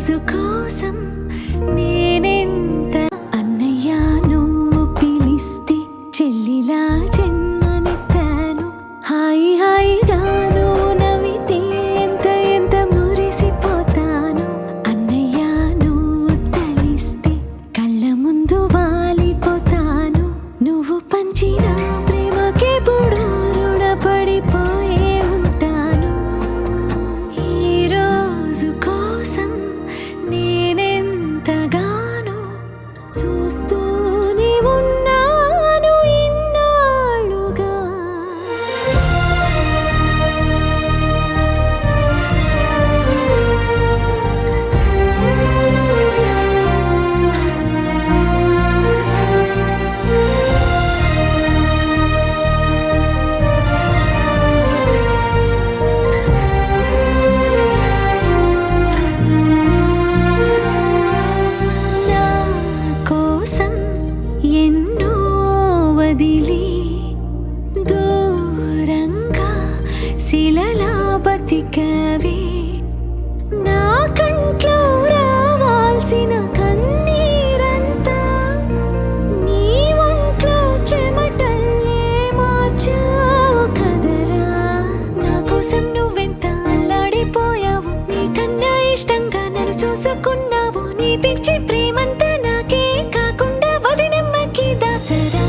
రోజు కోసం నేనెంత అన్నయ్య నువ్వు పిలిస్తే చెల్లిలా జన్మనెత్తాను హాయి హాయిగాను నవ్వితే ఎంత ఎంత మురిసిపోతాను అన్నయ్య నువ్వు తలిస్తే కళ్ళ ముందు వాలిపోతాను నువ్వు పంచిన ప్రేమకే పుడు రుణపడిపోయే ఉంటాను ఈ రోజు కోసం నేనెంతగానో చూస్తూనే ఉన్నాను ఇన్నాళ్ళుగా నా కోసం ఎన్నో వదిలి దూరంగా శిలలా బతికవే నా కంట్లో రావాల్సిన కన్నీరంతా నీ ఒంట్లో చెమటల్లే మార్చావు కదరా నా కోసం నువ్వెంత అల్లాడిపోయావు నీకన్నా ఇష్టంగా నన్ను చూసుకున్నావు నీ పిచ్చి ప్రేమంతా నాకే కాకుండా వదినమ్మకి దాచరా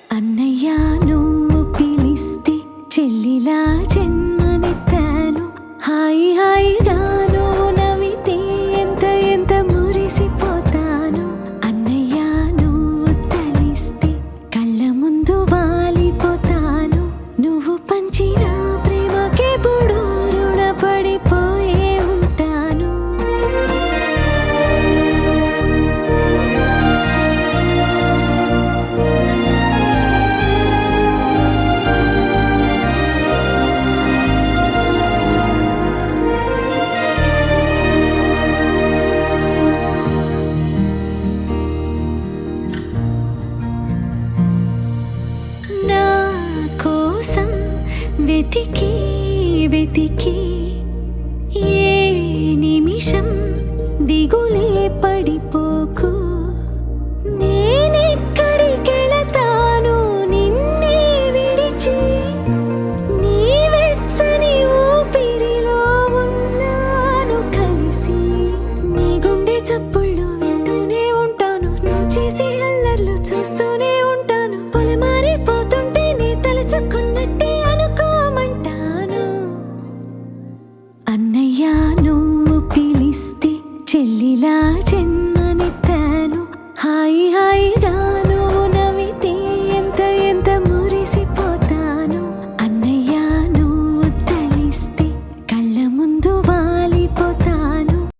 అన్నయ్య నువ్వు పిలిస్తే చెల్లిలా జన్మనెత్తాను హాయి హాయిగాను నవ్వితే ఎంత ఎంత మురిసిపోతాను అన్నయ్య నువ్వు తలిస్తే కళ్ళ ముందు వాలిపోతాను నువ్వు పంచిన ప్రేమకే పుడు రుణపడిపోయే ఉంటాను నా కోసం వెతికి వెతికి ఏ నిమిషం దిగులే పడిపోకు నేనెక్కడికెళతాను నిన్నే విడిచి నీ వెచ్చని ఊపిరిలో ఉన్నాను కలిసి నీ గుండె చప్పుళ్ళు వింటూనే ఉంటాను నువ్వు చేసే అల్లర్లు చూస్తూనే ఉంటాను పొలమారిపోతుంటే నీ తలచుకున్నట్టే అనుకోమంటాను అన్నయ్య నువ్వు పిలిస్తే చెల్లిలా జన్మనెత్తాను హాయి హాయిగా